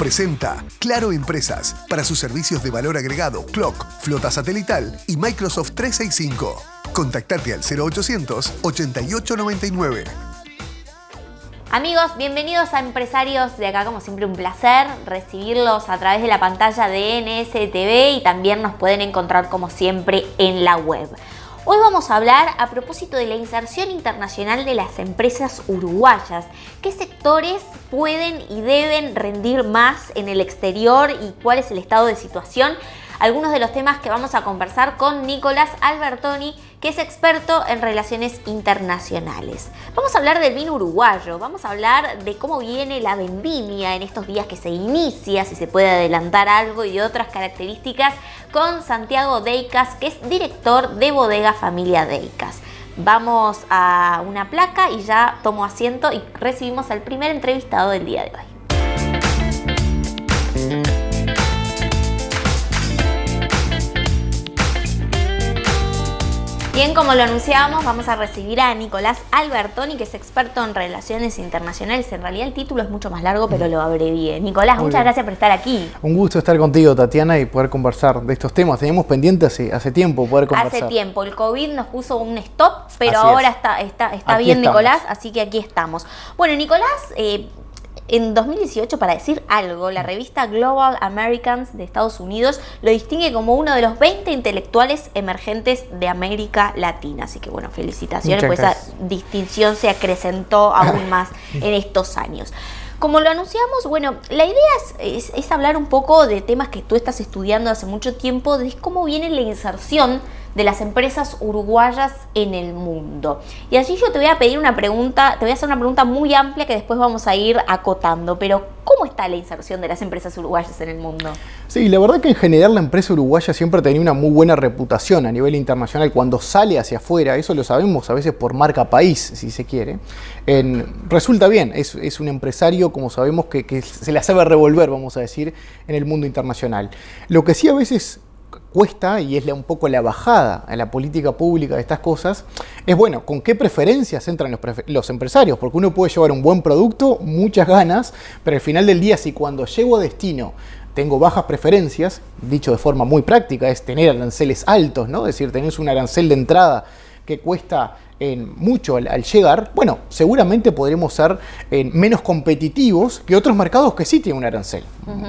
presenta Claro Empresas para sus servicios de valor agregado, Clock, flota satelital y Microsoft 365. Contactate al 0800 8899. Amigos, bienvenidos a Empresarios de acá, como siempre un placer recibirlos a través de la pantalla de NSTV y también nos pueden encontrar como siempre en la web. Hoy vamos a hablar a propósito de la inserción internacional de las empresas uruguayas. ¿Qué sectores pueden y deben rendir más en el exterior y cuál es el estado de situación? Algunos de los temas que vamos a conversar con Nicolás Albertoni, que es experto en relaciones internacionales. Vamos a hablar del vino uruguayo, vamos a hablar de cómo viene la vendimia en estos días que se inicia, si se puede adelantar algo, y de otras características con Santiago Deicas, que es director de Bodega Familia Deicas. Vamos a una placa y ya tomo asiento y recibimos al primer entrevistado del día de hoy. Bien, como lo anunciábamos, vamos a recibir a Nicolás Albertoni, que es experto en relaciones internacionales. En realidad el título es mucho más largo, pero lo abrevié. Nicolás, muchas gracias por estar aquí. Un gusto estar contigo, Tatiana, y poder conversar de estos temas. Teníamos pendiente hace tiempo poder conversar. Hace tiempo. El COVID nos puso un stop, pero ahora está bien, estamos. Nicolás, así que aquí estamos. Bueno, Nicolás... En 2018, para decir algo, la revista Global Americans de Estados Unidos lo distingue como uno de los 20 intelectuales emergentes de América Latina. Así que bueno, felicitaciones, pues esa distinción se acrecentó aún más en estos años. Como lo anunciamos, bueno, la idea es hablar un poco de temas que tú estás estudiando hace mucho tiempo, de cómo viene la inserción de las empresas uruguayas en el mundo. Y allí yo te voy a pedir una pregunta, te voy a hacer una pregunta muy amplia que después vamos a ir acotando, pero ¿cómo está la inserción de las empresas uruguayas en el mundo? Sí, la verdad que en general la empresa uruguaya siempre ha tenido una muy buena reputación a nivel internacional cuando sale hacia afuera, eso lo sabemos a veces por marca país, si se quiere. Resulta bien, es un empresario, como sabemos, que se la sabe revolver, vamos a decir, en el mundo internacional. Lo que sí a veces cuesta, y es un poco la bajada en la política pública de estas cosas, es bueno, con qué preferencias entran los empresarios, porque uno puede llevar un buen producto, muchas ganas, pero al final del día, si cuando llego a destino tengo bajas preferencias, dicho de forma muy práctica, es tener aranceles altos, ¿no? Es decir, tenés un arancel de entrada que cuesta mucho al llegar, bueno, seguramente podremos ser menos competitivos que otros mercados que sí tienen un arancel.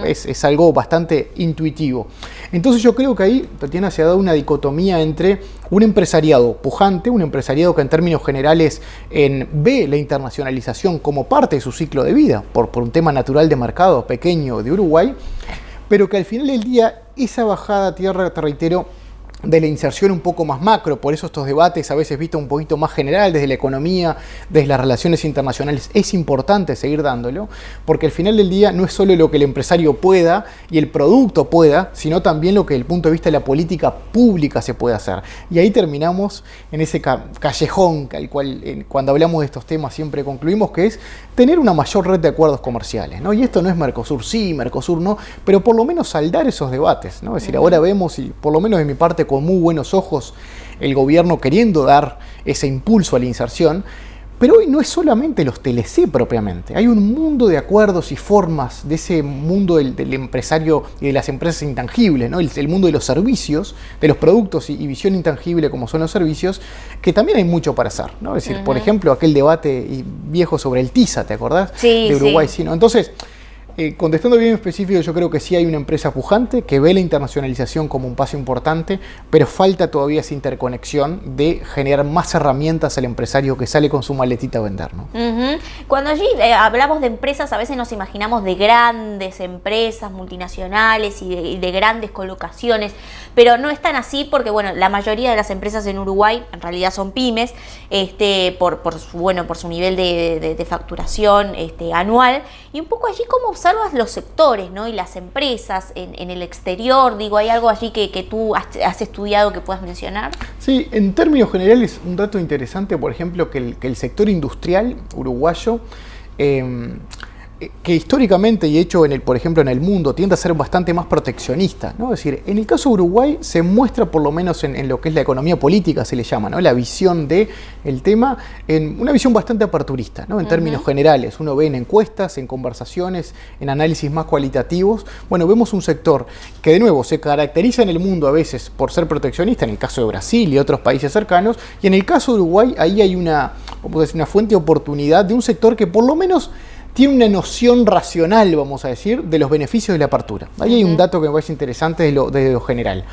Es algo bastante intuitivo. Entonces yo creo que ahí, Tatiana, se ha dado una dicotomía entre un empresariado pujante, un empresariado que en términos generales ve la internacionalización como parte de su ciclo de vida, por un tema natural de mercado pequeño de Uruguay, pero que al final del día esa bajada a tierra, te reitero, de la inserción un poco más macro, por eso estos debates a veces vistos un poquito más general desde la economía, desde las relaciones internacionales, es importante seguir dándolo, porque al final del día no es solo lo que el empresario pueda y el producto pueda, sino también lo que desde el punto de vista de la política pública se puede hacer. Y ahí terminamos en ese callejón al cual cuando hablamos de estos temas siempre concluimos, que es tener una mayor red de acuerdos comerciales, ¿no? Y esto no es Mercosur sí, Mercosur no, pero por lo menos saldar esos debates, ¿no? Es decir, ahora vemos, y por lo menos de mi parte con muy buenos ojos, el gobierno queriendo dar ese impulso a la inserción, pero hoy no es solamente los TLC propiamente, hay un mundo de acuerdos y formas de ese mundo del empresario y de las empresas intangibles, ¿no? El mundo de los servicios, de los productos y visión intangible como son los servicios, que también hay mucho para hacer, ¿no? Es decir, por ejemplo, aquel debate viejo sobre el TISA, ¿te acordás? Sí, de Uruguay, sí. ¿no? Entonces, contestando bien específico, yo creo que sí hay una empresa pujante que ve la internacionalización como un paso importante, pero falta todavía esa interconexión de generar más herramientas al empresario que sale con su maletita a vender, ¿no? Cuando allí hablamos de empresas, a veces nos imaginamos de grandes empresas multinacionales y de grandes colocaciones, pero no es tan así porque, bueno, la mayoría de las empresas en Uruguay en realidad son pymes, por su nivel de facturación anual, y un poco allí como observas los sectores, ¿no? Y las empresas en el exterior, digo, ¿hay algo allí que tú has estudiado que puedas mencionar? Sí, en términos generales, un dato interesante, por ejemplo, que el sector industrial uruguayo que históricamente y hecho, por ejemplo, en el mundo, tiende a ser bastante más proteccionista, ¿no? Es decir, en el caso de Uruguay se muestra, por lo menos en lo que es la economía política, se le llama, ¿no? La visión del tema, en una visión bastante aperturista, ¿no? En términos generales. Uno ve en encuestas, en conversaciones, en análisis más cualitativos. Bueno, vemos un sector que, de nuevo, se caracteriza en el mundo a veces por ser proteccionista, en el caso de Brasil y otros países cercanos, y en el caso de Uruguay, ahí hay una fuente de oportunidad de un sector que, por lo menos, tiene una noción racional, vamos a decir, de los beneficios de la apertura. Ahí hay un dato que me parece interesante de lo general.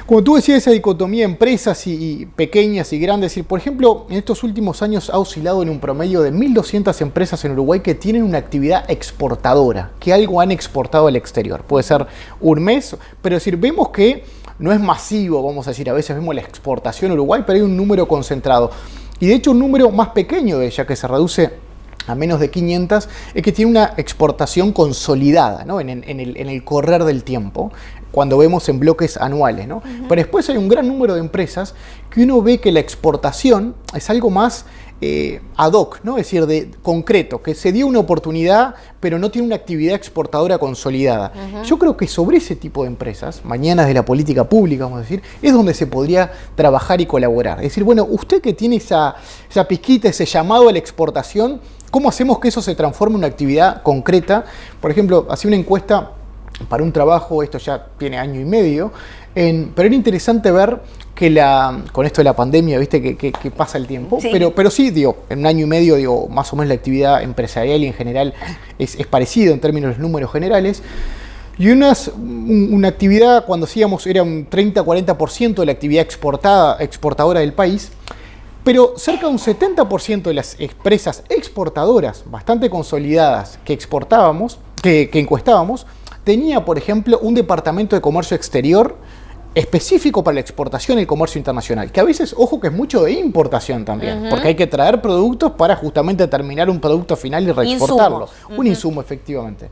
Como tú decías, esa dicotomía de empresas y pequeñas y grandes, es decir, por ejemplo, en estos últimos años ha oscilado en un promedio de 1.200 empresas en Uruguay que tienen una actividad exportadora, que algo han exportado al exterior. Puede ser un mes, pero es decir, vemos que no es masivo, vamos a decir, a veces vemos la exportación en Uruguay, pero hay un número concentrado. Y de hecho un número más pequeño de ella, que se reduce a menos de 500, es que tiene una exportación consolidada, ¿no? en el correr del tiempo, cuando vemos en bloques anuales, ¿no? Pero después hay un gran número de empresas que uno ve que la exportación es algo más ad hoc, ¿no? Es decir, de concreto, que se dio una oportunidad, pero no tiene una actividad exportadora consolidada. Yo creo que sobre ese tipo de empresas, mañanas de la política pública, vamos a decir, es donde se podría trabajar y colaborar. Es decir, bueno, usted que tiene esa pizquita, ese llamado a la exportación, ¿cómo hacemos que eso se transforme en una actividad concreta? Por ejemplo, hacía una encuesta para un trabajo, esto ya tiene año y medio, pero era interesante ver que con esto de la pandemia, viste que pasa el tiempo, sí. Pero sí, en un año y medio, más o menos la actividad empresarial y en general es parecido en términos de los números generales. Y una actividad, cuando hacíamos, era un 30-40% de la actividad exportadora del país, pero cerca de un 70% de las empresas exportadoras, bastante consolidadas, que exportábamos, que encuestábamos, tenía, por ejemplo, un departamento de comercio exterior específico para la exportación y el comercio internacional, que a veces, ojo, que es mucho de importación también, porque hay que traer productos para justamente terminar un producto final y reexportarlo. Un insumo, efectivamente.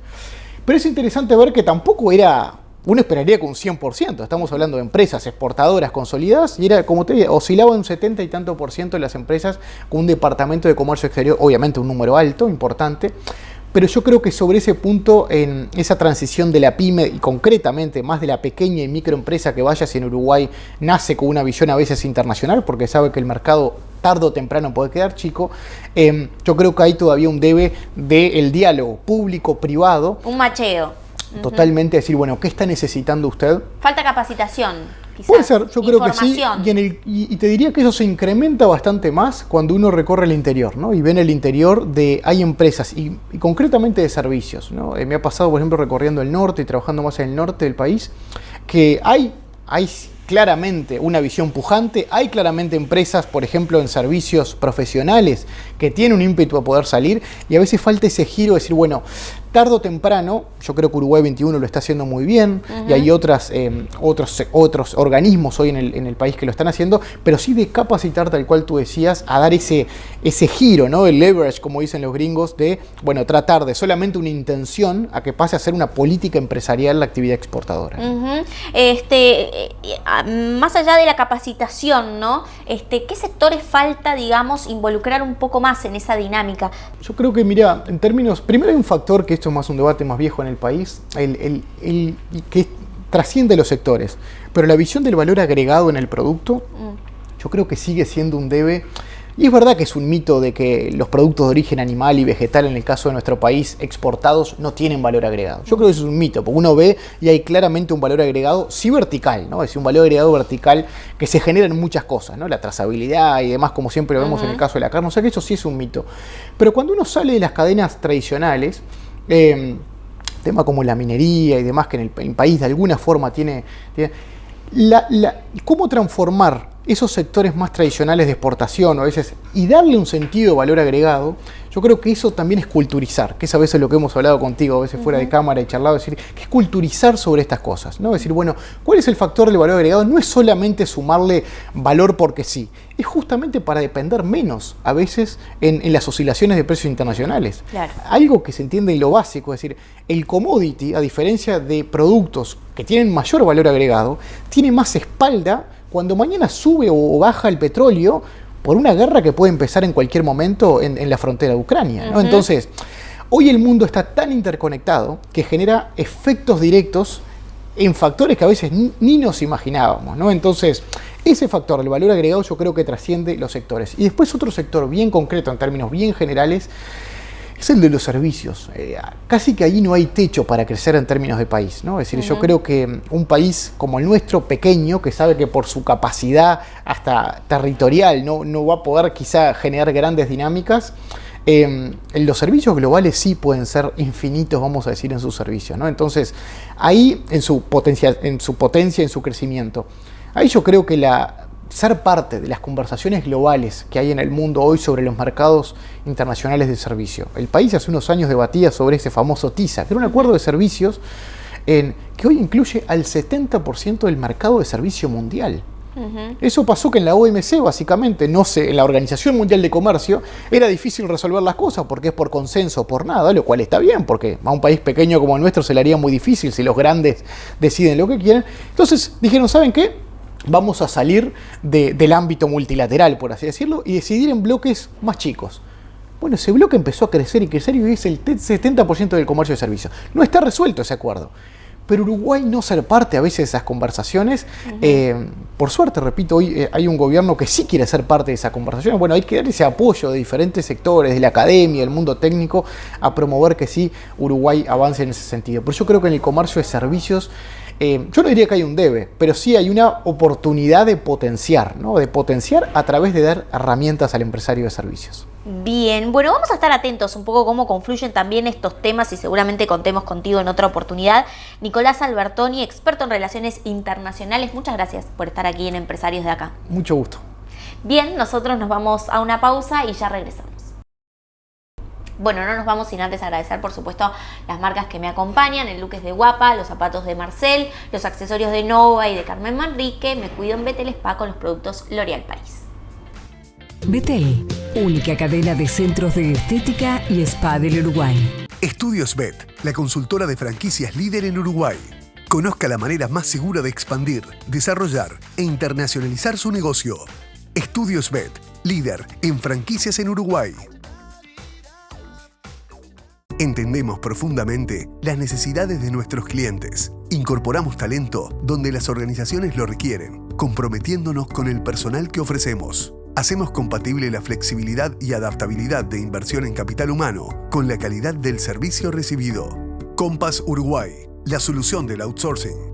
Pero es interesante ver que tampoco era... Uno esperaría que un 100%, estamos hablando de empresas exportadoras consolidadas, y era, como te dije, oscilaba un 70 y tanto por ciento de las empresas con un departamento de comercio exterior, obviamente un número alto, importante, pero yo creo que sobre ese punto, en esa transición de la pyme y concretamente más de la pequeña y microempresa que vaya hacia en Uruguay, nace con una visión a veces internacional, porque sabe que el mercado tarde o temprano puede quedar chico, yo creo que hay todavía un debe del diálogo público-privado. Un macheo. Totalmente decir, bueno, ¿qué está necesitando usted? Falta capacitación, quizás. Puede ser, yo creo que sí. Y te diría que eso se incrementa bastante más cuando uno recorre el interior, ¿no? Y ve en el interior hay empresas, y concretamente de servicios, ¿no? Me ha pasado, por ejemplo, recorriendo el norte y trabajando más en el norte del país, que hay claramente una visión pujante, hay claramente empresas, por ejemplo, en servicios profesionales que tienen un ímpetu a poder salir, y a veces falta ese giro de decir, bueno, tarde o temprano, yo creo que Uruguay 21 lo está haciendo muy bien, y hay otros organismos hoy en el país que lo están haciendo, pero sí de capacitar, tal cual tú decías, a dar ese giro, ¿no? El leverage, como dicen los gringos, de, bueno, tratar de solamente una intención a que pase a ser una política empresarial la actividad exportadora. Más allá de la capacitación, ¿no? ¿Qué sectores falta, digamos, involucrar un poco más en esa dinámica? Yo creo que, mira, en términos, primero hay un factor que esto es más un debate más viejo en el país, que trasciende los sectores, pero la visión del valor agregado en el producto, yo creo que sigue siendo un debe. Y es verdad que es un mito de que los productos de origen animal y vegetal, en el caso de nuestro país, exportados, no tienen valor agregado. Yo creo que eso es un mito, porque uno ve y hay claramente un valor agregado, sí vertical, ¿no? Es decir, un valor agregado vertical que se genera en muchas cosas, ¿no? La trazabilidad y demás, como siempre lo vemos en el caso de la carne. O sea que eso sí es un mito. Pero cuando uno sale de las cadenas tradicionales, tema como la minería y demás, que en el país de alguna forma tiene ¿cómo transformar esos sectores más tradicionales de exportación a veces y darle un sentido de valor agregado? Yo creo que eso también es culturizar, que es a veces lo que hemos hablado contigo, a veces fuera de cámara y charlado, decir, que es culturizar sobre estas cosas, ¿no? Decir, bueno, ¿cuál es el factor del valor agregado? No es solamente sumarle valor porque sí, es justamente para depender menos, a veces, en las oscilaciones de precios internacionales. Claro. Algo que se entiende en lo básico, es decir, el commodity, a diferencia de productos que tienen mayor valor agregado, tiene más espalda cuando mañana sube o baja el petróleo por una guerra que puede empezar en cualquier momento en la frontera de Ucrania, ¿no? Entonces, Hoy el mundo está tan interconectado que genera efectos directos en factores que a veces ni nos imaginábamos, ¿no? Entonces, ese factor, el valor agregado, yo creo que trasciende los sectores. Y después otro sector bien concreto, en términos bien generales, es el de los servicios. Casi que ahí no hay techo para crecer en términos de país, ¿no? Es decir, yo creo que un país como el nuestro, pequeño, que sabe que por su capacidad hasta territorial no va a poder quizá generar grandes dinámicas, los servicios globales sí pueden ser infinitos, vamos a decir, en sus servicios, ¿no? Entonces, ahí en su potencia, en su crecimiento, ahí yo creo que ser parte de las conversaciones globales que hay en el mundo hoy sobre los mercados internacionales de servicio. El país hace unos años debatía sobre ese famoso TISA, que era un acuerdo de servicios que hoy incluye al 70% del mercado de servicio mundial. Eso pasó que en la OMC, básicamente, no sé, en la Organización Mundial de Comercio, era difícil resolver las cosas porque es por consenso, por nada, lo cual está bien, porque a un país pequeño como el nuestro se le haría muy difícil si los grandes deciden lo que quieren. Entonces dijeron, ¿saben qué? Vamos a salir del ámbito multilateral, por así decirlo, y decidir en bloques más chicos. Bueno, ese bloque empezó a crecer y hoy es el 70% del comercio de servicios. No está resuelto ese acuerdo. Pero Uruguay no ser parte a veces de esas conversaciones, por suerte, repito, hoy hay un gobierno que sí quiere ser parte de esa conversación. Bueno, hay que dar ese apoyo de diferentes sectores, de la academia, del mundo técnico, a promover que sí Uruguay avance en ese sentido. Pero yo creo que en el comercio de servicios, yo no diría que hay un debe, pero sí hay una oportunidad de potenciar, ¿no? De potenciar a través de dar herramientas al empresario de servicios. Bien, bueno, vamos a estar atentos un poco cómo confluyen también estos temas y seguramente contemos contigo en otra oportunidad. Nicolás Albertoni, experto en relaciones internacionales, muchas gracias por estar aquí en Empresarios de Acá. Mucho gusto. Bien, nosotros nos vamos a una pausa y ya regresamos. Bueno, no nos vamos sin antes agradecer, por supuesto, las marcas que me acompañan, el look es de Guapa, los zapatos de Marcel, los accesorios de Nova y de Carmen Manrique, me cuido en Betel Spa con los productos L'Oréal Paris. Betel, única cadena de centros de estética y spa del Uruguay. Estudios Bet, la consultora de franquicias líder en Uruguay. Conozca la manera más segura de expandir, desarrollar e internacionalizar su negocio. Estudios Bet, líder en franquicias en Uruguay. Entendemos profundamente las necesidades de nuestros clientes. Incorporamos talento donde las organizaciones lo requieren, comprometiéndonos con el personal que ofrecemos. Hacemos compatible la flexibilidad y adaptabilidad de inversión en capital humano con la calidad del servicio recibido. Compass Uruguay, la solución del outsourcing.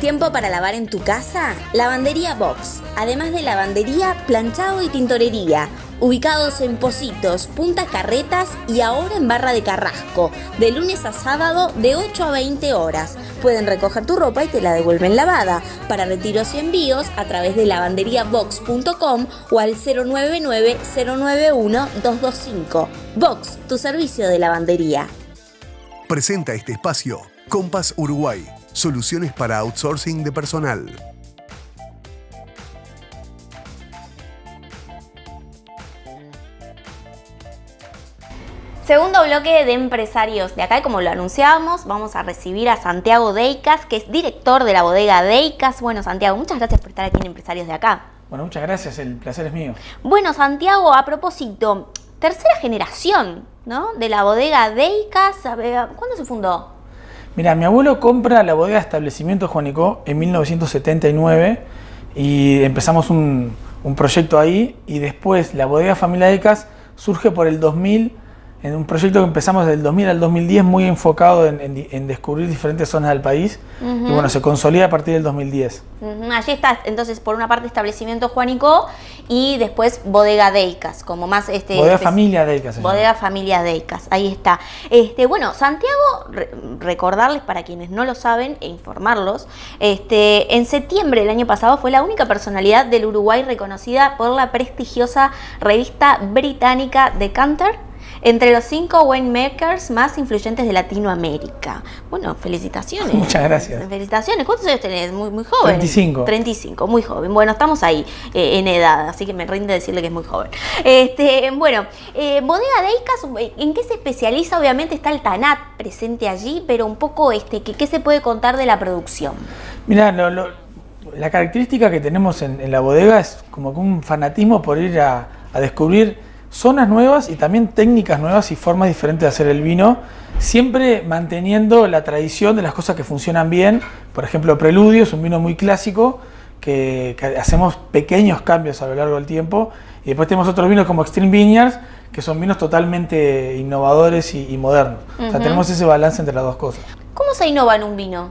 ¿Tiempo para lavar en tu casa? Lavandería Box. Además de lavandería, planchado y tintorería. Ubicados en Pocitos, Punta Carretas y ahora en Barra de Carrasco. De lunes a sábado de 8 a 20 horas. Pueden recoger tu ropa y te la devuelven lavada. Para retiros y envíos a través de lavanderiabox.com o al 099-091-225. Box, tu servicio de lavandería. Presenta este espacio Compass Uruguay. Soluciones para outsourcing de personal. Segundo bloque de Empresarios de Acá, y como lo anunciábamos, vamos a recibir a Santiago Deicas, que es director de la bodega Deicas. Bueno, Santiago, muchas gracias por estar aquí en Empresarios de Acá. Bueno, muchas gracias, el placer es mío. Bueno, Santiago, a propósito, tercera generación, ¿no? De la bodega Deicas. ¿Cuándo se fundó? Mira, mi abuelo compra la bodega Establecimiento Juanico en 1979 y empezamos un proyecto ahí, y después la bodega Familia Deicas surge por el 2000 en un proyecto que empezamos del 2000 al 2010 muy enfocado en descubrir diferentes zonas del país y bueno, se consolida a partir del 2010. Allí está, entonces, por una parte establecimiento Juanico y después Bodega Deicas, como más Bodega Familia Deicas. Bodega Familia Deicas, ahí está. Bueno, Santiago, recordarles para quienes no lo saben e informarlos, en septiembre del año pasado fue la única personalidad del Uruguay reconocida por la prestigiosa revista británica Decanter entre los 5 winemakers más influyentes de Latinoamérica. Bueno, felicitaciones. Muchas gracias. Felicitaciones. ¿Cuántos años tenés? Muy joven. 35. 35, muy joven. Bueno, estamos ahí en edad, así que me rinde decirle que es muy joven. Bodega Deicas, ¿en qué se especializa? Obviamente está el Tanat presente allí, pero un poco, ¿qué se puede contar de la producción? Mirá, la característica que tenemos en la bodega es como que un fanatismo por ir a descubrir zonas nuevas y también técnicas nuevas y formas diferentes de hacer el vino, siempre manteniendo la tradición de las cosas que funcionan bien. Por ejemplo, Preludio es un vino muy clásico que hacemos pequeños cambios a lo largo del tiempo, y después tenemos otros vinos como Extreme Vineyards, que son vinos totalmente innovadores y modernos. O sea, tenemos ese balance entre las dos cosas. ¿Cómo se innova en un vino?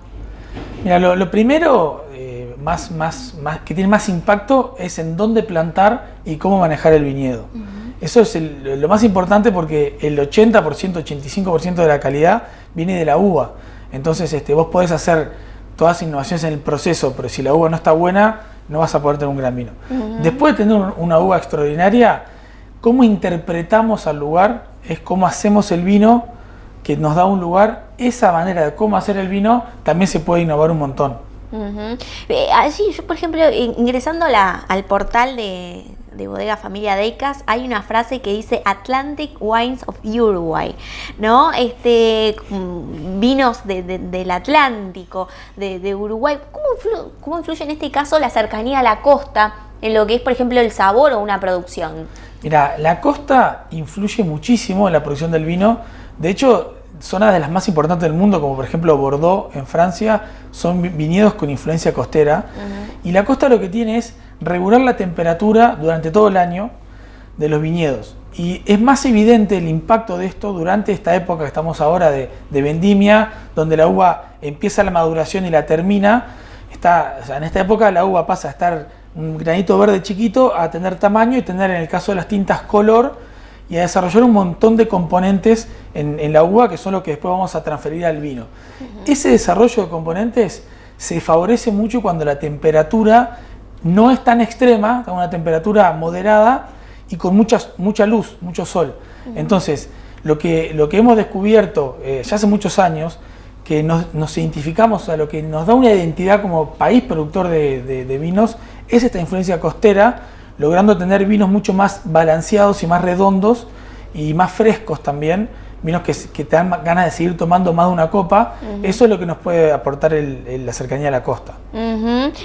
Mira, lo primero, que tiene más impacto, es en dónde plantar y cómo manejar el viñedo. Eso es lo más importante, porque el 80%, 85% de la calidad viene de la uva. Entonces vos podés hacer todas las innovaciones en el proceso, pero si la uva no está buena, no vas a poder tener un gran vino. Después de tener una uva extraordinaria, cómo interpretamos al lugar es cómo hacemos el vino que nos da un lugar. Esa manera de cómo hacer el vino también se puede innovar un montón. Allí, yo, por ejemplo, ingresando al portal de Bodega Familia Deicas, hay una frase que dice Atlantic Wines of Uruguay, ¿no? Vinos del Atlántico, de Uruguay. ¿Cómo influye en este caso la cercanía a la costa en lo que es, por ejemplo, el sabor o una producción? Mira, la costa influye muchísimo en la producción del vino. De hecho, zonas de las más importantes del mundo, como por ejemplo Bordeaux en Francia, son viñedos con influencia costera. Y la costa lo que tiene es regular la temperatura durante todo el año de los viñedos. Y es más evidente el impacto de esto durante esta época que estamos ahora de vendimia, donde la uva empieza la maduración y la termina. En esta época la uva pasa a estar un granito verde chiquito a tener tamaño y tener, en el caso de las tintas, color, y a desarrollar un montón de componentes en la uva, que son los que después vamos a transferir al vino. Ese desarrollo de componentes se favorece mucho cuando la temperatura no es tan extrema, está una temperatura moderada y con mucha luz, mucho sol. Entonces, lo que hemos descubierto ya hace muchos años, que nos identificamos, a lo que nos da una identidad como país productor de vinos, es esta influencia costera, logrando tener vinos mucho más balanceados y más redondos y más frescos también, vinos que te dan ganas de seguir tomando más de una copa. Eso es lo que nos puede aportar la cercanía a la costa.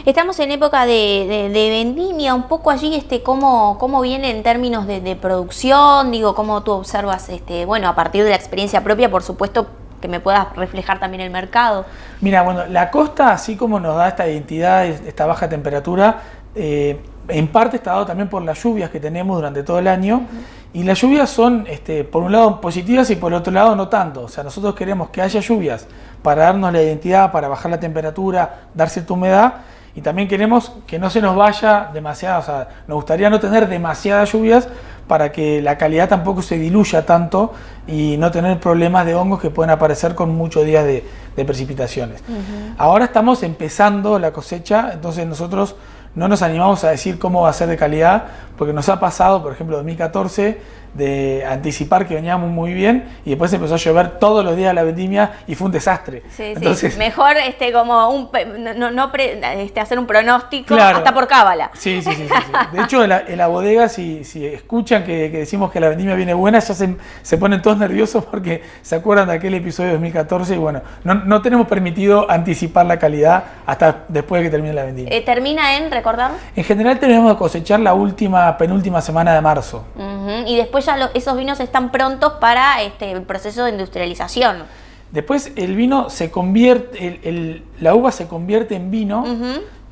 Estamos en época de vendimia, un poco allí cómo viene en términos de producción, cómo tú observas, a partir de la experiencia propia, por supuesto, que me puedas reflejar también el mercado. Mira, bueno, la costa, así como nos da esta identidad, esta baja temperatura, en parte está dado también por las lluvias que tenemos durante todo el año. Y las lluvias son, por un lado, positivas y por el otro lado no tanto. O sea, nosotros queremos que haya lluvias para darnos la identidad, para bajar la temperatura, dar cierta humedad, y también queremos que no se nos vaya demasiado. O sea, nos gustaría no tener demasiadas lluvias para que la calidad tampoco se diluya tanto y no tener problemas de hongos que pueden aparecer con muchos días de precipitaciones. Ahora estamos empezando la cosecha, entonces nosotros no nos animamos a decir cómo va a ser de calidad, porque nos ha pasado, por ejemplo, 2014, de anticipar que veníamos muy bien y después empezó a llover todos los días de la vendimia y fue un desastre. Entonces, mejor hacer un pronóstico, claro, hasta por cábala. Sí. De hecho, en la bodega, si escuchan que decimos que la vendimia viene buena, ya se ponen todos nerviosos porque se acuerdan de aquel episodio de 2014 y bueno, no tenemos permitido anticipar la calidad hasta después de que termine la vendimia. ¿Termina en, recordar? En general tenemos que cosechar la penúltima semana de marzo. Y después ya esos vinos están prontos para el proceso de industrialización. Después el vino se convierte, la uva se convierte en vino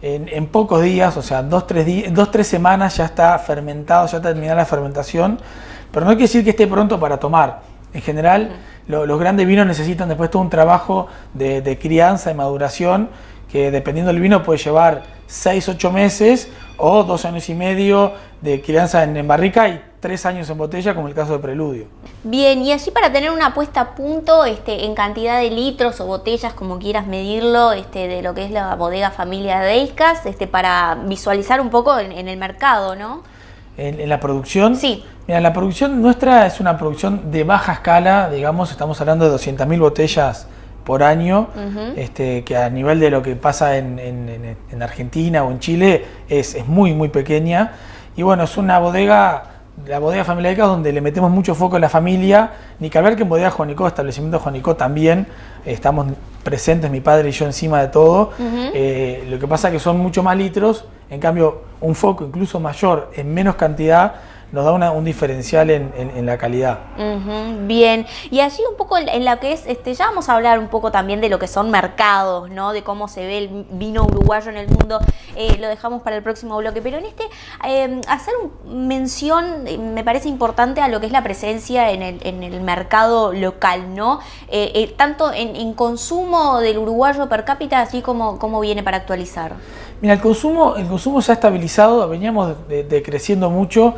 en pocos días, o sea, 2-3 semanas ya está fermentado, ya está terminada la fermentación, pero no quiere decir que esté pronto para tomar. En general, los grandes vinos necesitan después todo un trabajo de crianza y maduración que dependiendo del vino puede llevar 6-8 meses o 2 años y medio de crianza en barrica y 3 años en botella, como el caso de Preludio. Bien, y allí para tener una puesta a punto en cantidad de litros o botellas, como quieras medirlo, de lo que es la bodega familia Deiscas, para visualizar un poco en el mercado, ¿no? ¿En la producción? Sí. Mira, la producción nuestra es una producción de baja escala, digamos, estamos hablando de 200.000 botellas por año, que a nivel de lo que pasa en Argentina o en Chile es muy, muy pequeña. Y bueno, es una bodega, la bodega familiar Deiscas, donde le metemos mucho foco en la familia. Ni que hablar que en bodega Juanico, establecimiento Juanico también, estamos presentes, mi padre y yo encima de todo. Lo que pasa es que son mucho más litros, en cambio un foco incluso mayor en menos cantidad nos da un diferencial en la calidad. Bien, y allí un poco en la que es, ya vamos a hablar un poco también de lo que son mercados, ¿no? De cómo se ve el vino uruguayo en el mundo, lo dejamos para el próximo bloque, pero en hacer mención, me parece importante a lo que es la presencia en el mercado local, ¿no? Tanto en consumo del uruguayo per cápita, así como viene para actualizar. Mira, el consumo se ha estabilizado, veníamos decreciendo mucho.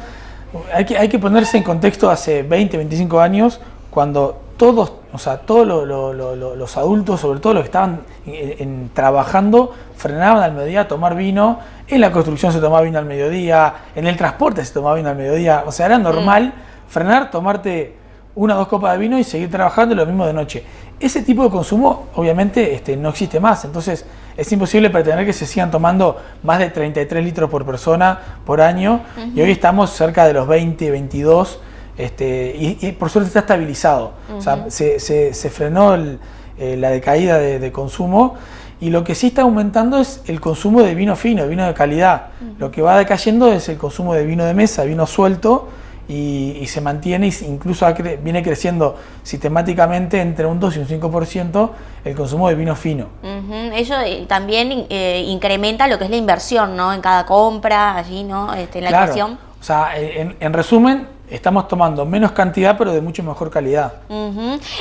Hay que ponerse en contexto hace 20, 25 años, cuando todos los adultos, sobre todo los que estaban trabajando, frenaban al mediodía a tomar vino. En la construcción se tomaba vino al mediodía, en el transporte se tomaba vino al mediodía. O sea, era normal frenar, tomarte 1 o 2 copas de vino y seguir trabajando, lo mismo de noche. Ese tipo de consumo obviamente no existe más, entonces es imposible pretender que se sigan tomando más de 33 litros por persona por año, y hoy estamos cerca de los 20, 22, y por suerte está estabilizado. O sea, se frenó la decaída de consumo, y lo que sí está aumentando es el consumo de vino fino, de vino de calidad. Lo que va decayendo es el consumo de vino de mesa, vino suelto, y se mantiene, incluso viene creciendo sistemáticamente entre un 2 y un 5% el consumo de vino fino. Ello también incrementa lo que es la inversión, ¿no? En cada compra, allí, ¿no? En la ecuación. O sea, en resumen, estamos tomando menos cantidad, pero de mucho mejor calidad.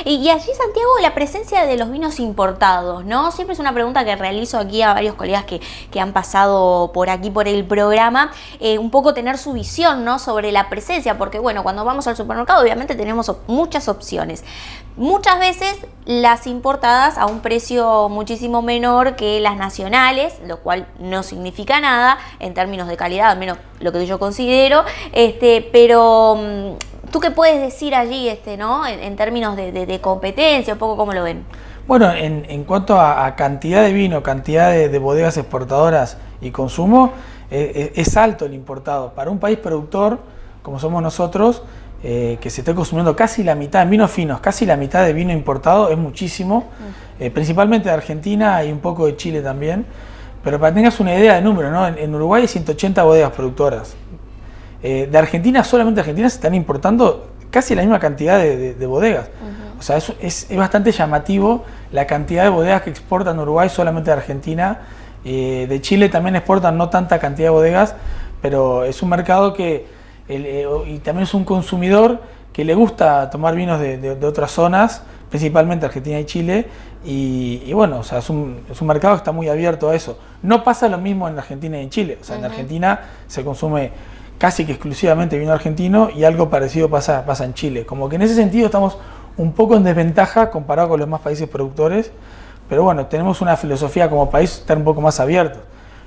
Y allí, Santiago, la presencia de los vinos importados, ¿no? Siempre es una pregunta que realizo aquí a varios colegas que han pasado por aquí, por el programa, un poco tener su visión, ¿no? Sobre la presencia, porque bueno, cuando vamos al supermercado obviamente tenemos muchas opciones. Muchas veces las importadas a un precio muchísimo menor que las nacionales, lo cual no significa nada en términos de calidad, al menos lo que yo considero, pero ¿tú qué puedes decir allí, ¿no? En términos de competencia, un poco cómo lo ven? Bueno, en cuanto a cantidad de vino, cantidad de bodegas exportadoras y consumo, es alto el importado. Para un país productor, como somos nosotros, que se esté consumiendo casi la mitad, en vinos finos, casi la mitad de vino importado, es muchísimo, principalmente de Argentina y un poco de Chile también. Pero para que tengas una idea de número, ¿no? En Uruguay hay 180 bodegas productoras. De Argentina, solamente de Argentina se están importando casi la misma cantidad de bodegas. O sea, es bastante llamativo la cantidad de bodegas que exportan Uruguay solamente de Argentina. De Chile también exportan no tanta cantidad de bodegas, pero es un mercado y también es un consumidor que le gusta tomar vinos de otras zonas, principalmente Argentina y Chile, y bueno, o sea, es un mercado que está muy abierto a eso. No pasa lo mismo en Argentina y en Chile. O sea, en Argentina se consume casi que exclusivamente vino argentino, y algo parecido pasa en Chile. Como que en ese sentido estamos un poco en desventaja comparado con los demás países productores, pero bueno, tenemos una filosofía como país estar un poco más abiertos.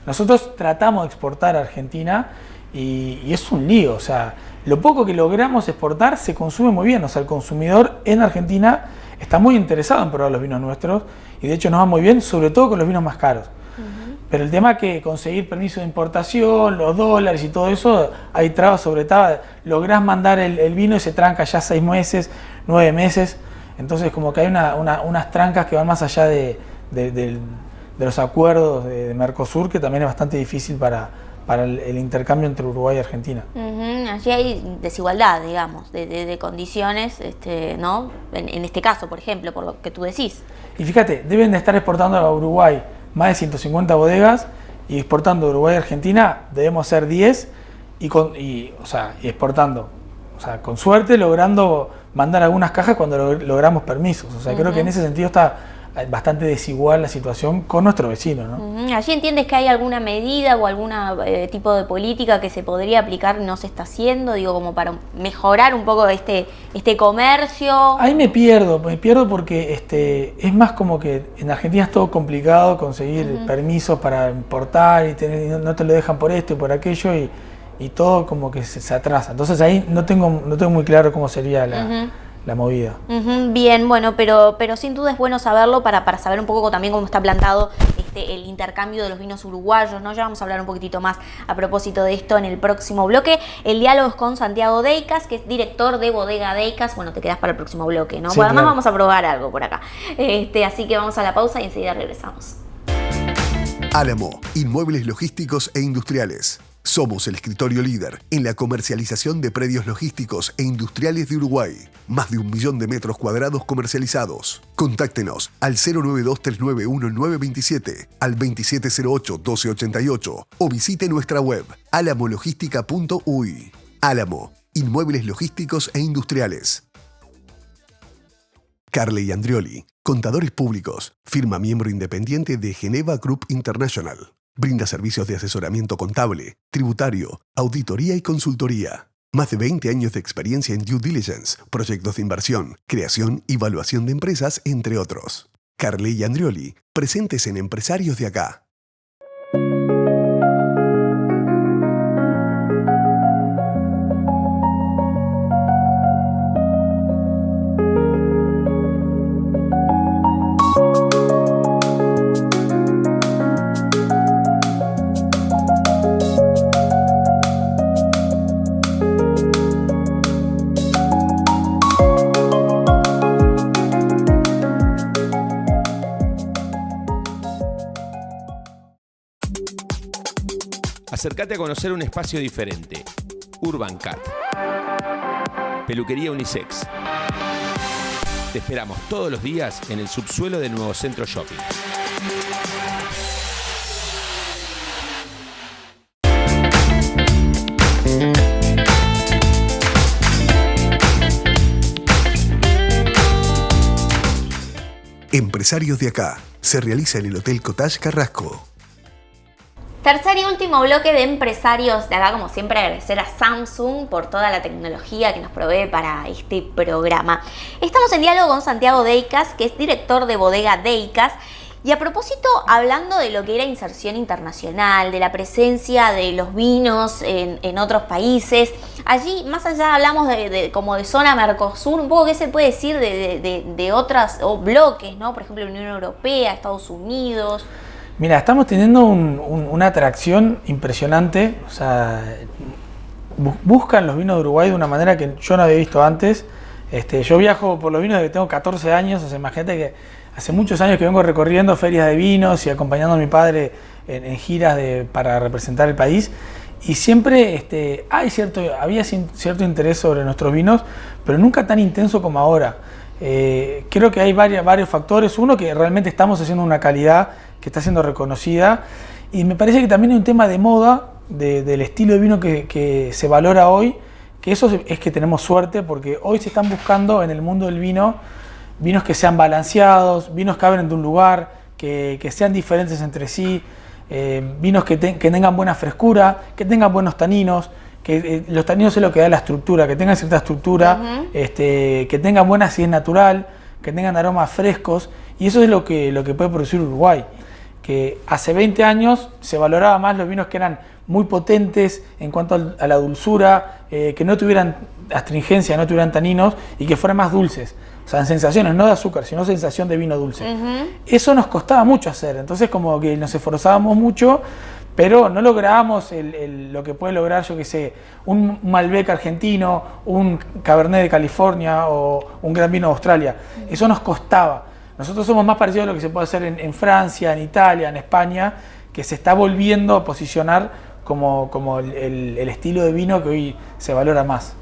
Nosotros tratamos de exportar a Argentina y es un lío. O sea, lo poco que logramos exportar se consume muy bien. O sea, el consumidor en Argentina está muy interesado en probar los vinos nuestros, y de hecho nos va muy bien, sobre todo con los vinos más caros. Pero el tema es que conseguir permiso de importación, los dólares y todo eso, hay trabas sobre trabas. Lográs mandar el vino y se tranca ya 6 meses, 9 meses. Entonces como que hay unas trancas que van más allá de los acuerdos de Mercosur, que también es bastante difícil para el intercambio entre Uruguay y Argentina. Allí hay desigualdad, digamos, de condiciones, ¿no? En este caso, por ejemplo, por lo que tú decís. Y fíjate, deben de estar exportando a Uruguay más de 150 bodegas, y exportando de Uruguay a Argentina debemos ser 10, y exportando, o sea, con suerte logrando mandar algunas cajas cuando logramos permisos. O sea, creo que en ese sentido está bastante desigual la situación con nuestro vecino, ¿no? ¿Allí entiendes que hay alguna medida o algún tipo de política que se podría aplicar y no se está haciendo, digo, como para mejorar un poco este comercio? Ahí me pierdo porque es más como que en Argentina es todo complicado conseguir permisos para importar y no te lo dejan por esto y por aquello y todo como que se atrasa. Entonces ahí no tengo muy claro cómo sería la movida. Bien, bueno, pero sin duda es bueno saberlo para saber un poco también cómo está plantado el intercambio de los vinos uruguayos, ¿no? Ya vamos a hablar un poquitito más a propósito de esto en el próximo bloque. El diálogo es con Santiago Deicas, que es director de Bodega Deicas. Bueno, te quedas para el próximo bloque, ¿no? Sí, Bueno, además claro. vamos a probar algo por acá. Así que vamos a la pausa y enseguida regresamos. Álamo, inmuebles logísticos e industriales. Somos el escritorio líder en la comercialización de predios logísticos e industriales de Uruguay. Más de 1 millón de metros cuadrados comercializados. Contáctenos al 092-391-927, al 2708-1288 o visite nuestra web alamologística.uy. Álamo, inmuebles logísticos e industriales. Carley Andrioli, contadores públicos, firma miembro independiente de Geneva Group International. Brinda servicios de asesoramiento contable, tributario, auditoría y consultoría. Más de 20 años de experiencia en due diligence, proyectos de inversión, creación y evaluación de empresas, entre otros. Carley Andrioli, presentes en Empresarios de Acá. Acércate a conocer un espacio diferente. Urban Cat. Peluquería unisex. Te esperamos todos los días en el subsuelo del nuevo Centro Shopping. Empresarios de Acá. Se realiza en el Hotel Cottage Carrasco. Tercer y último bloque de Empresarios de Acá, como siempre agradecer a Samsung por toda la tecnología que nos provee para este programa. Estamos en diálogo con Santiago Deicas, que es director de Bodega Deicas, y a propósito, hablando de lo que era inserción internacional, de la presencia de los vinos en otros países, allí más allá hablamos como de zona Mercosur, un poco qué se puede decir de otras bloques, ¿no? Por ejemplo, Unión Europea, Estados Unidos. Mira, estamos teniendo una atracción impresionante. O sea, buscan los vinos de Uruguay de una manera que yo no había visto antes. Yo viajo por los vinos desde que tengo 14 años. O sea, imagínate que hace muchos años que vengo recorriendo ferias de vinos y acompañando a mi padre en giras para representar el país. Y siempre había cierto interés sobre nuestros vinos, pero nunca tan intenso como ahora. Creo que hay varios factores. Uno, que realmente estamos haciendo una calidad que está siendo reconocida, y me parece que también hay un tema de moda, del estilo de vino que se valora hoy, que eso es que tenemos suerte, porque hoy se están buscando en el mundo del vino vinos que sean balanceados, vinos que hablen de un lugar, que sean diferentes entre sí, vinos que tengan buena frescura, que tengan buenos taninos, que los taninos es lo que da la estructura, que tengan cierta estructura, que tengan buena acidez natural, que tengan aromas frescos, y eso es lo que puede producir Uruguay. Que hace 20 años se valoraba más los vinos que eran muy potentes en cuanto a la dulzura, que no tuvieran astringencia, no tuvieran taninos y que fueran más dulces. O sea, en sensaciones, no de azúcar, sino sensación de vino dulce. Eso nos costaba mucho hacer, entonces como que nos esforzábamos mucho, pero no lográbamos lo que puede lograr, yo que sé, un Malbec argentino, un Cabernet de California o un Gran Vino de Australia. Eso nos costaba. Nosotros somos más parecidos a lo que se puede hacer en Francia, en Italia, en España, que se está volviendo a posicionar como el estilo de vino que hoy se valora más.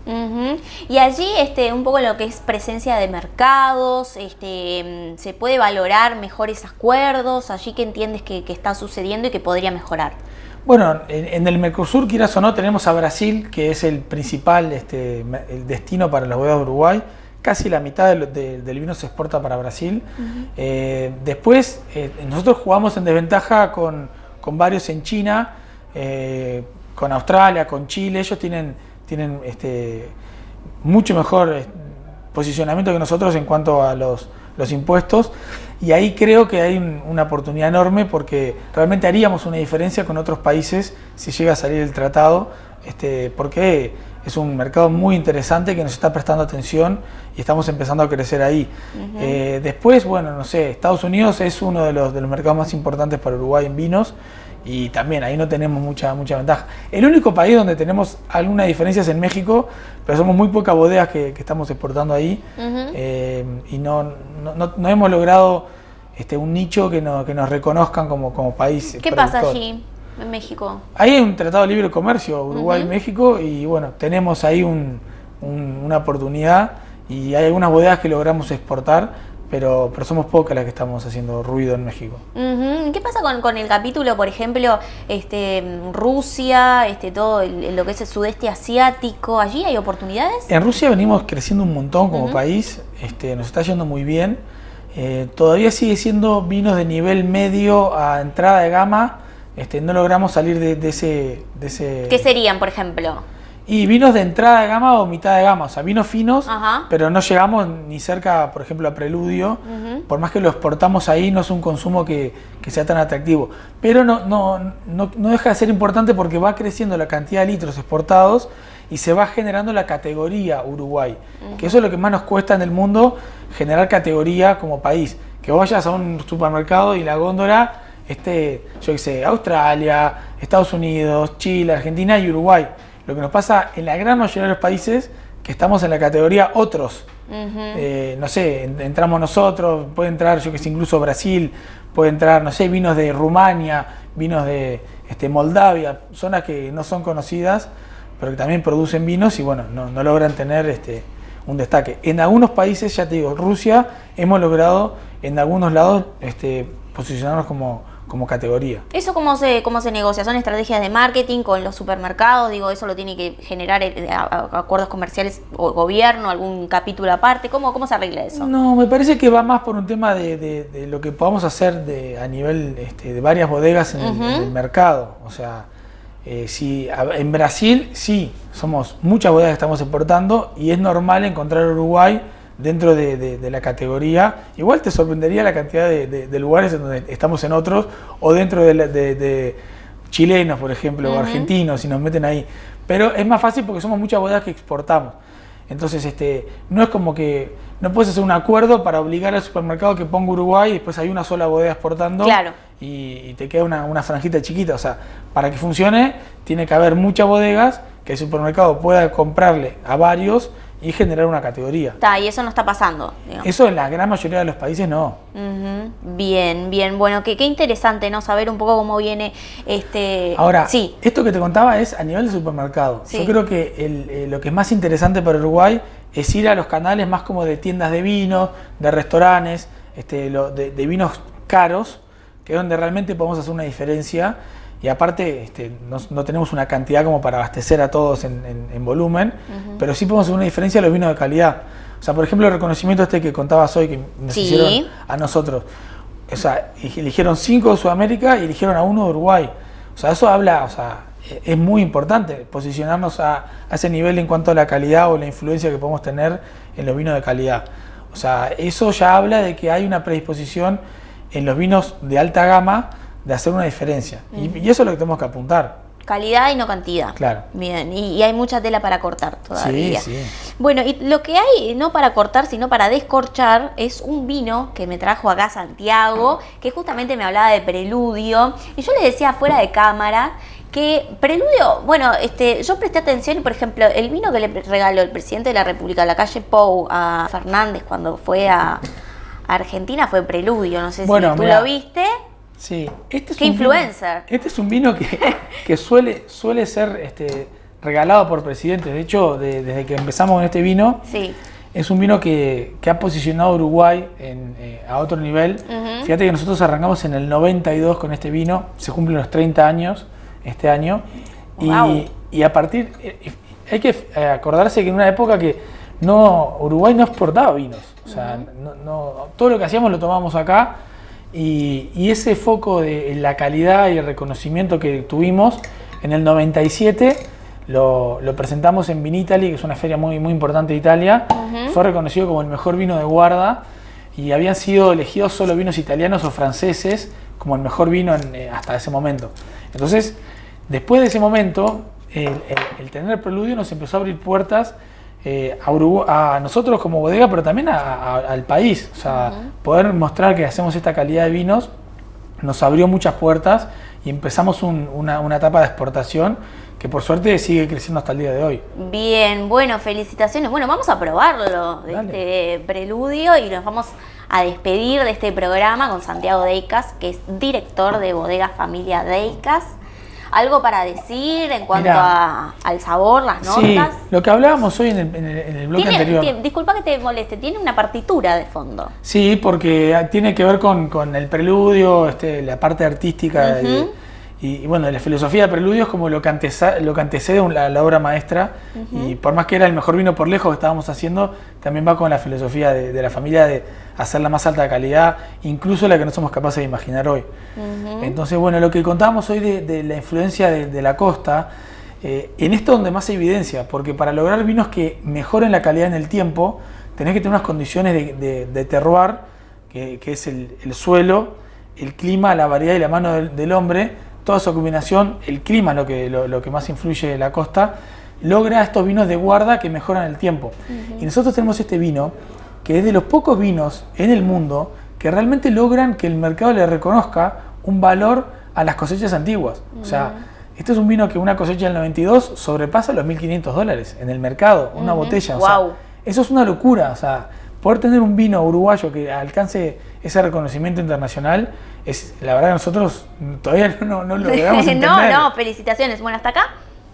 Y allí un poco lo que es presencia de mercados, se puede valorar mejores acuerdos, allí que entiendes que está sucediendo y que podría mejorar. Bueno, en el Mercosur, quieras o no, tenemos a Brasil, que es el principal el destino para las bodegas de Uruguay, casi la mitad del vino se exporta para Brasil. Después, nosotros jugamos en desventaja con varios en China, con Australia, con Chile. Ellos tienen mucho mejor posicionamiento que nosotros en cuanto a los impuestos, y ahí creo que hay una oportunidad enorme, porque realmente haríamos una diferencia con otros países si llega a salir el tratado, porque es un mercado muy interesante que nos está prestando atención y estamos empezando a crecer ahí. Después, bueno, no sé, Estados Unidos es uno de los mercados más importantes para Uruguay en vinos, y también ahí no tenemos mucha ventaja. El único país donde tenemos alguna diferencia es en México, pero somos muy pocas bodegas que estamos exportando ahí, y no hemos logrado un nicho que nos reconozcan como país. ¿Qué pasa allí en México? Ahí hay un tratado de libre comercio Uruguay y México, y bueno, tenemos ahí una oportunidad, y hay algunas bodegas que logramos exportar, pero somos pocas las que estamos haciendo ruido en México. ¿Qué pasa con el capítulo, por ejemplo, Rusia, todo lo que es el sudeste asiático? ¿Allí hay oportunidades? En Rusia venimos creciendo un montón como país, nos está yendo muy bien. Todavía sigue siendo vinos de nivel medio a entrada de gama. No logramos salir de ese... ¿Qué serían, por ejemplo? Y vinos de entrada de gama o mitad de gama, o sea, vinos finos, pero no llegamos ni cerca, por ejemplo, a Preludio. Por más que lo exportamos ahí, no es un consumo que sea tan atractivo. Pero no deja de ser importante, porque va creciendo la cantidad de litros exportados y se va generando la categoría Uruguay, que eso es lo que más nos cuesta en el mundo, generar categoría como país. Que vos vayas a un supermercado y la góndola, yo qué sé, Australia, Estados Unidos, Chile, Argentina y Uruguay. Lo que nos pasa en la gran mayoría de los países, que estamos en la categoría otros. No sé, entramos nosotros, puede entrar, yo que sé, incluso Brasil, puede entrar, no sé, vinos de Rumania, vinos de Moldavia, zonas que no son conocidas, pero que también producen vinos y bueno, no logran tener un destaque. En algunos países, ya te digo, Rusia, hemos logrado en algunos lados posicionarnos como categoría. ¿Eso cómo se negocia? ¿Son estrategias de marketing con los supermercados? Digo, ¿eso lo tiene que generar acuerdos comerciales o gobierno, algún capítulo aparte? ¿Cómo se arregla eso? No, me parece que va más por un tema de lo que podamos hacer a nivel de varias bodegas en el mercado. O sea, en Brasil sí, somos muchas bodegas que estamos exportando, y es normal encontrar Uruguay dentro de la categoría. Igual te sorprendería la cantidad de lugares en donde estamos en otros, o dentro de chilenos, por ejemplo, o argentinos, si nos meten ahí. Pero es más fácil porque somos muchas bodegas que exportamos. Entonces, no es como que no puedes hacer un acuerdo para obligar al supermercado que ponga Uruguay y después hay una sola bodega exportando, claro, y te queda una franjita chiquita. O sea, para que funcione tiene que haber muchas bodegas que el supermercado pueda comprarle a varios y generar una categoría. Y eso no está pasando, digamos. Eso en la gran mayoría de los países no. Bien. Bueno, qué interesante, ¿no? Saber un poco cómo viene Ahora, sí, esto que te contaba es a nivel de supermercado. Sí. Yo creo que lo que es más interesante para Uruguay es ir a los canales más como de tiendas de vinos, de restaurantes, de vinos caros, que es donde realmente podemos hacer una diferencia. Y aparte, no tenemos una cantidad como para abastecer a todos en volumen, pero sí podemos hacer una diferencia en los vinos de calidad. O sea, por ejemplo, el reconocimiento que contabas hoy, que nos hicieron a nosotros. O sea, eligieron 5 de Sudamérica y eligieron a 1 de Uruguay. O sea, eso habla, es muy importante posicionarnos a ese nivel en cuanto a la calidad o la influencia que podemos tener en los vinos de calidad. O sea, eso ya habla de que hay una predisposición en los vinos de alta gama de hacer una diferencia. Y eso es lo que tenemos que apuntar. Calidad y no cantidad. Claro. Bien, y hay mucha tela para cortar todavía. Sí. Bueno, y lo que hay, no para cortar, sino para descorchar, es un vino que me trajo acá Santiago, que justamente me hablaba de Preludio. Y yo le decía fuera de cámara que Preludio, bueno, yo presté atención y, por ejemplo, el vino que le regaló el presidente de la República, la calle Pou, a Fernández cuando fue a Argentina, fue Preludio. No sé si tú lo viste. Sí, ¿Qué influencer? Este es un vino que suele ser regalado por presidentes. De hecho, desde que empezamos con este vino, sí, es un vino que ha posicionado a Uruguay a otro nivel. Fíjate que nosotros arrancamos en el 92 con este vino, se cumplen los 30 años este año. Wow. Y a partir, hay que acordarse que en una época que Uruguay no exportaba vinos. O sea, todo lo que hacíamos lo tomábamos acá. Y ese foco de la calidad y el reconocimiento que tuvimos en el 97 lo presentamos en Vinitaly, que es una feria muy, muy importante de Italia. Fue reconocido como el mejor vino de guarda y habían sido elegidos solo vinos italianos o franceses como el mejor vino hasta ese momento. Entonces, después de ese momento, el tener el Preludio nos empezó a abrir puertas a nosotros como bodega, pero también al país. O sea, poder mostrar que hacemos esta calidad de vinos nos abrió muchas puertas y empezamos una etapa de exportación que por suerte sigue creciendo hasta el día de hoy. Bien, bueno, felicitaciones. Bueno, vamos a probarlo, este Preludio, y nos vamos a despedir de este programa con Santiago Deicas, que es director de Bodega Familia Deicas. ¿Algo para decir en cuanto al sabor, las notas? Sí, lo que hablábamos hoy en el bloque anterior. Disculpa que te moleste, tiene una partitura de fondo. Sí, porque tiene que ver con el preludio, la parte artística y bueno, la filosofía del preludio es como lo que antecede la obra maestra. Y por más que era el mejor vino por lejos que estábamos haciendo, también va con la filosofía de la familia de hacer la más alta calidad, incluso la que no somos capaces de imaginar hoy. Entonces, bueno, lo que contábamos hoy de la influencia de la costa, en esto donde más se evidencia, porque para lograr vinos que mejoren la calidad en el tiempo, tenés que tener unas condiciones de terroir, que es el suelo, el clima, la variedad y la mano del hombre. Toda esa combinación, el clima es lo que más influye en la costa, logra estos vinos de guarda que mejoran el tiempo. Y nosotros tenemos este vino, que es de los pocos vinos en el mundo que realmente logran que el mercado le reconozca un valor a las cosechas antiguas. O sea, este es un vino que una cosecha del 92 sobrepasa los $1.500 en el mercado, una botella. O sea, eso es una locura. O sea, poder tener un vino uruguayo que alcance ese reconocimiento internacional, la verdad que nosotros todavía no lo logramos entender. No, felicitaciones. Bueno, hasta acá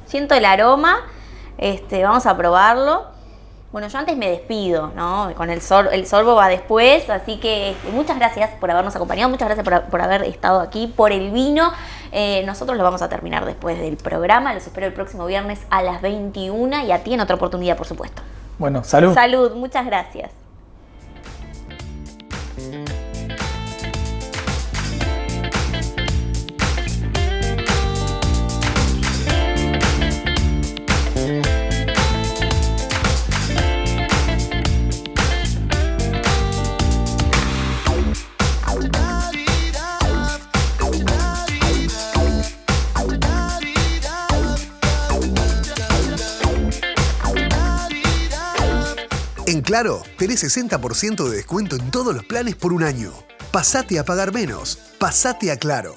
siento el aroma, vamos a probarlo. Bueno, yo antes me despido, ¿no? Con el sorbo va después, así que muchas gracias por habernos acompañado, muchas gracias por haber estado aquí, por el vino. Nosotros lo vamos a terminar después del programa, los espero el próximo viernes a las 21 y a ti en otra oportunidad, por supuesto. Bueno, salud. Salud, muchas gracias. En Claro, tenés 60% de descuento en todos los planes por un año. Pasate a pagar menos. Pasate a Claro.